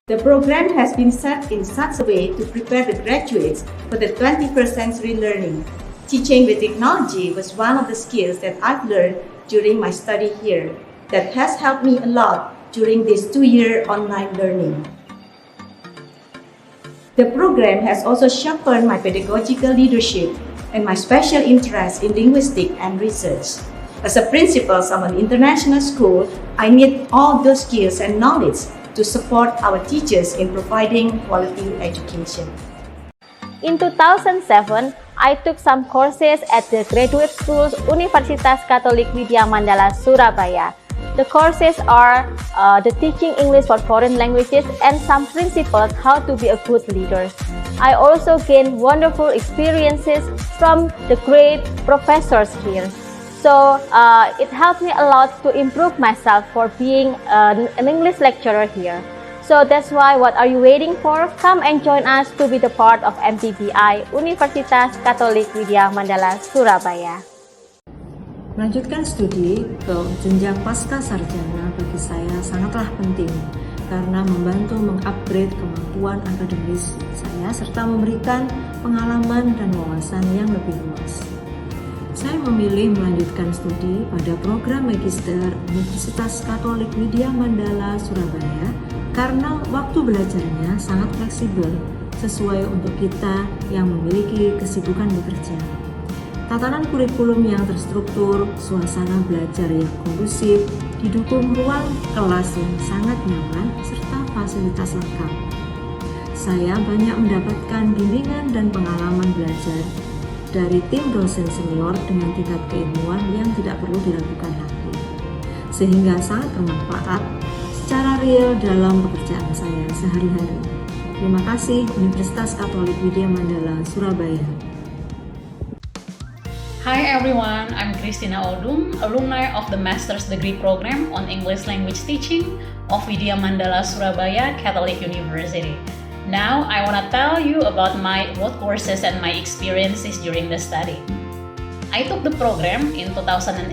The program has been set in such a way to prepare the graduates for the 21st century learning. Teaching with technology was one of the skills that I've learned during my study here that has helped me a lot during this 2-year online learning. The program has also sharpened my pedagogical leadership and my special interest in linguistics and research. As a principal of an international school, I need all those skills and knowledge to support our teachers in providing quality education. In 2007, I took some courses at the graduate schools Universitas Katolik Widya Mandala, Surabaya. The courses are the teaching English for foreign languages and some principles how to be a good leader. I also gained wonderful experiences from the great professors here. So it helped me a lot to improve myself for being an English lecturer here. So that's why, what are you waiting for? Come and join us to be the part of MTBI Universitas Katolik Widya Mandala, Surabaya. Melanjutkan studi ke jenjang pasca sarjana bagi saya sangatlah penting karena membantu mengupgrade kemampuan akademis saya serta memberikan pengalaman dan wawasan yang lebih luas. Saya memilih melanjutkan studi pada program Magister Universitas Katolik Widya Mandala, Surabaya karena waktu belajarnya sangat fleksibel sesuai untuk kita yang memiliki kesibukan bekerja. Tatanan kurikulum yang terstruktur, suasana belajar yang kondusif, didukung ruang kelas yang sangat nyaman, serta fasilitas lengkap. Saya banyak mendapatkan bimbingan dan pengalaman belajar dari tim dosen senior dengan tingkat keilmuan yang tidak perlu diragukan lagi, sehingga sangat bermanfaat secara real dalam pekerjaan saya sehari-hari. Terima kasih Universitas Katolik Widya Mandala, Surabaya. Hi everyone, I'm Christina Odum, alumni of the Master's Degree Program on English Language Teaching of Widya Mandala Surabaya Catholic University. Now, I want to tell you about my both courses and my experiences during the study. I took the program in 2018.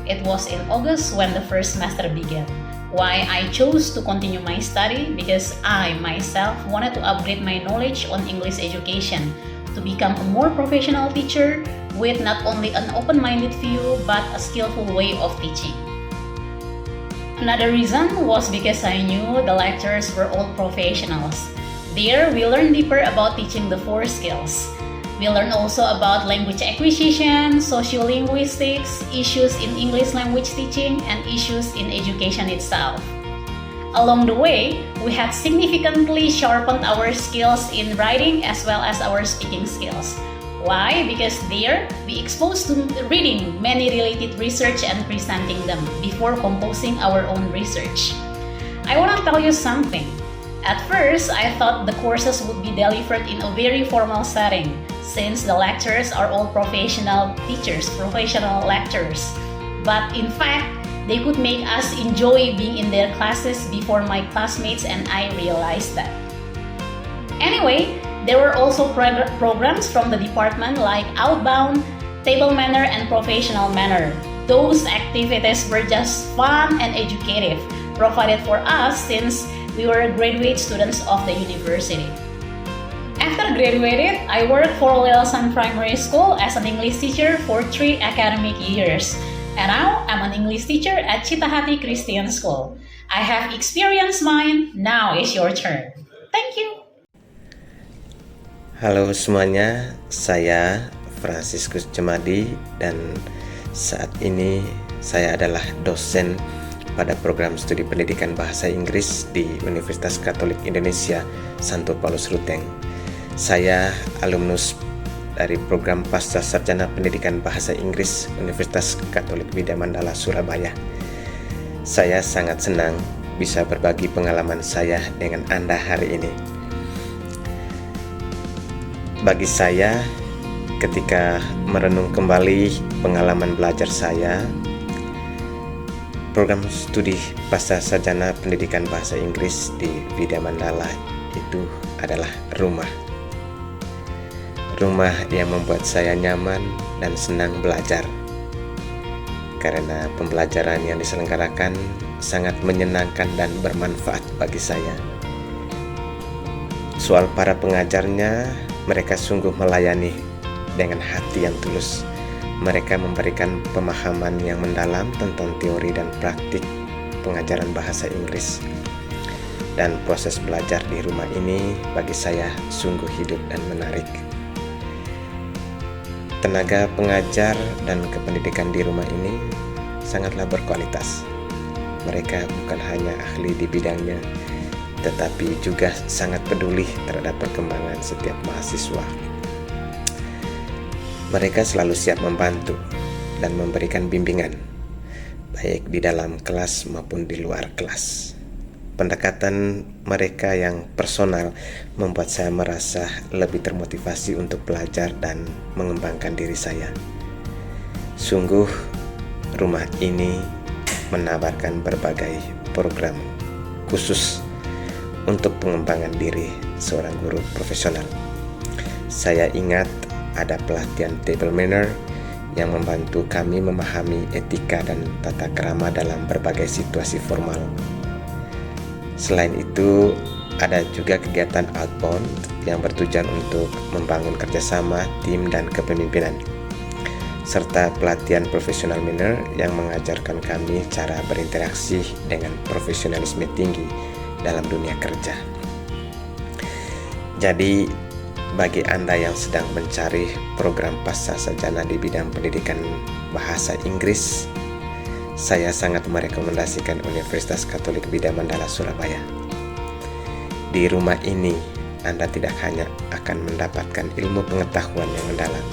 It was in August when the first semester began. Why I chose to continue my study? Because I myself wanted to upgrade my knowledge on English education to become a more professional teacher with not only an open-minded view but a skillful way of teaching. Another reason was because I knew the lecturers were all professionals. There, we learn deeper about teaching the 4 skills. We learn also about language acquisition, sociolinguistics, issues in English language teaching, and issues in education itself. Along the way, we had significantly sharpened our skills in writing as well as our speaking skills. Why? Because there, we exposed to reading many related research and presenting them before composing our own research. I want to tell you something. At first, I thought the courses would be delivered in a very formal setting, since the lecturers are all professional teachers, professional lecturers. But in fact, they could make us enjoy being in their classes before my classmates and I realized that. Anyway, there were also programs from the department like Outbound, Table Manner, and Professional Manner. Those activities were just fun and educative, provided for us since we were graduate students of the university. After graduated, I worked for Little Sun Primary School as an English teacher for 3 academic years. And now, I'm an English teacher at Citahati Christian School. I have experienced mine, now is your turn. Thank you. Halo semuanya, saya Franciscus Jemadi dan saat ini saya adalah dosen pada program studi pendidikan bahasa Inggris di Universitas Katolik Indonesia Santo Paulus Ruteng. Saya alumnus dari program Pasca Sarjana Pendidikan Bahasa Inggris Universitas Katolik Widya Mandala Surabaya. Saya sangat senang bisa berbagi pengalaman saya dengan Anda hari ini. Bagi saya, ketika merenung kembali pengalaman belajar saya, program studi Pasca Sarjana Pendidikan Bahasa Inggris di Widya Mandala itu adalah rumah. Rumah yang membuat saya nyaman dan senang belajar. Karena pembelajaran yang diselenggarakan sangat menyenangkan dan bermanfaat bagi saya. Soal para pengajarnya, mereka sungguh melayani dengan hati yang tulus. Mereka memberikan pemahaman yang mendalam tentang teori dan praktik pengajaran bahasa Inggris. Dan proses belajar di rumah ini bagi saya sungguh hidup dan menarik. Tenaga pengajar dan kependidikan di rumah ini sangatlah berkualitas. Mereka bukan hanya ahli di bidangnya, tetapi juga sangat peduli terhadap perkembangan setiap mahasiswa. Mereka selalu siap membantu dan memberikan bimbingan, baik di dalam kelas maupun di luar kelas. Pendekatan mereka yang personal membuat saya merasa lebih termotivasi untuk belajar dan mengembangkan diri saya. Sungguh, rumah ini menawarkan berbagai program khusus untuk pengembangan diri seorang guru profesional. Saya ingat ada pelatihan table manner yang membantu kami memahami etika dan tata krama dalam berbagai situasi formal. Selain itu, ada juga kegiatan outbound yang bertujuan untuk membangun kerjasama, tim, dan kepemimpinan, serta pelatihan professional manner yang mengajarkan kami cara berinteraksi dengan profesionalisme tinggi dalam dunia kerja. Jadi, bagi Anda yang sedang mencari program pasca sarjana di bidang pendidikan bahasa Inggris, saya sangat merekomendasikan Universitas Katolik Widya Mandala Surabaya. Di rumah ini, Anda tidak hanya akan mendapatkan ilmu pengetahuan yang mendalam,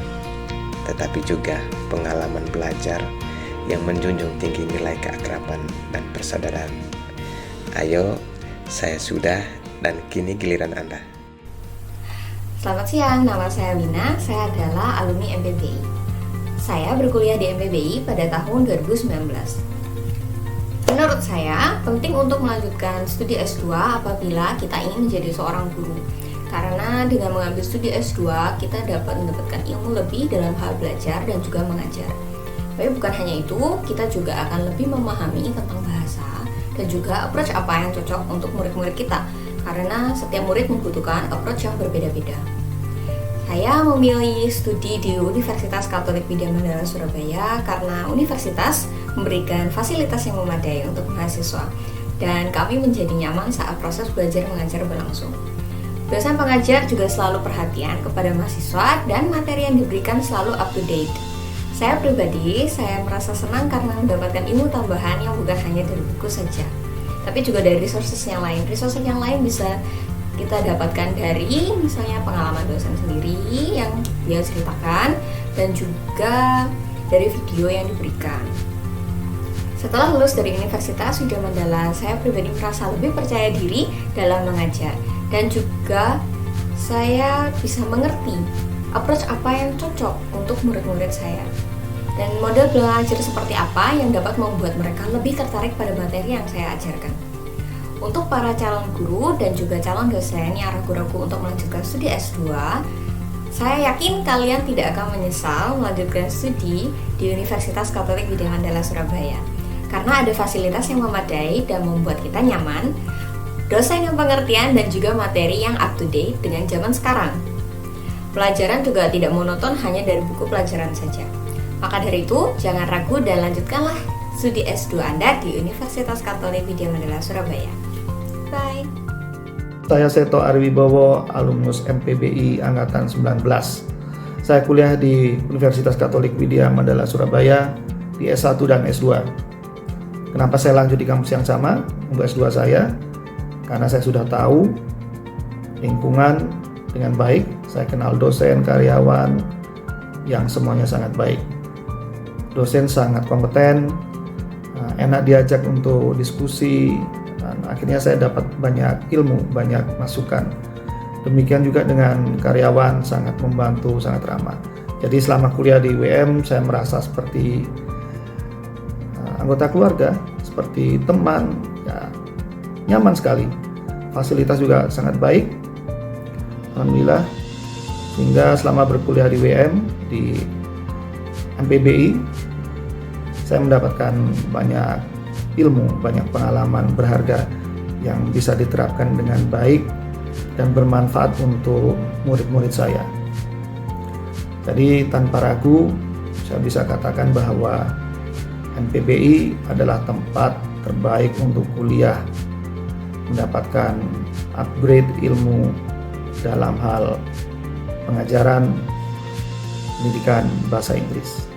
tetapi juga pengalaman belajar yang menjunjung tinggi nilai keakraban dan persaudaraan. Ayo, saya sudah dan kini giliran Anda. Selamat siang, nama saya Wina, saya adalah alumni MPBI. Saya berkuliah di MPBI pada tahun 2019. Menurut saya, penting untuk melanjutkan studi S2 apabila kita ingin menjadi seorang guru. Karena dengan mengambil studi S2, kita dapat mendapatkan ilmu lebih dalam hal belajar dan juga mengajar. Tapi bukan hanya itu, kita juga akan lebih memahami tentang bahasa dan juga approach apa yang cocok untuk murid-murid kita. Karena setiap murid membutuhkan approach yang berbeda-beda. Saya memilih studi di Universitas Katolik Widya Mandala Surabaya karena universitas memberikan fasilitas yang memadai untuk mahasiswa dan kami menjadi nyaman saat proses belajar mengajar berlangsung. Dosen pengajar juga selalu perhatian kepada mahasiswa dan materi yang diberikan selalu up to date. Saya pribadi, saya merasa senang karena mendapatkan ilmu tambahan yang bukan hanya dari buku saja, tapi juga dari resources yang lain. Resources yang lain bisa kita dapatkan dari misalnya pengalaman dosen sendiri yang dia ceritakan dan juga dari video yang diberikan. Setelah lulus dari Universitas Widya Mandala, saya pribadi merasa lebih percaya diri dalam mengajar dan juga saya bisa mengerti approach apa yang cocok untuk murid-murid saya dan model belajar seperti apa yang dapat membuat mereka lebih tertarik pada materi yang saya ajarkan. Untuk para calon guru dan juga calon dosen yang ragu-ragu untuk melanjutkan studi S2, saya yakin kalian tidak akan menyesal melanjutkan studi di Universitas Katolik Widya Mandala Surabaya karena ada fasilitas yang memadai dan membuat kita nyaman, dosen yang pengertian dan juga materi yang up to date dengan zaman sekarang. Pelajaran juga tidak monoton hanya dari buku pelajaran saja. Maka dari itu, jangan ragu dan lanjutkanlah studi S2 Anda di Universitas Katolik Widya Mandala Surabaya. Bye. Saya Seto Arwibowo, alumnus MPBI Angkatan 19. Saya kuliah di Universitas Katolik Widya Mandala Surabaya di S1 dan S2. Kenapa saya lanjut di kampus yang sama untuk S2 saya? Karena saya sudah tahu lingkungan dengan baik, saya kenal dosen, karyawan yang semuanya sangat baik. Dosen sangat kompeten, enak diajak untuk diskusi, dan akhirnya saya dapat banyak ilmu, banyak masukan. Demikian juga dengan karyawan, sangat membantu, sangat ramah. Jadi selama kuliah di WM, saya merasa seperti anggota keluarga, seperti teman, ya, nyaman sekali. Fasilitas juga sangat baik, alhamdulillah. Sehingga selama berkuliah di WM, di MPBI, saya mendapatkan banyak ilmu, banyak pengalaman berharga yang bisa diterapkan dengan baik dan bermanfaat untuk murid-murid saya. Jadi tanpa ragu saya bisa katakan bahwa MPBI adalah tempat terbaik untuk kuliah, mendapatkan upgrade ilmu dalam hal pengajaran pendidikan bahasa Inggris.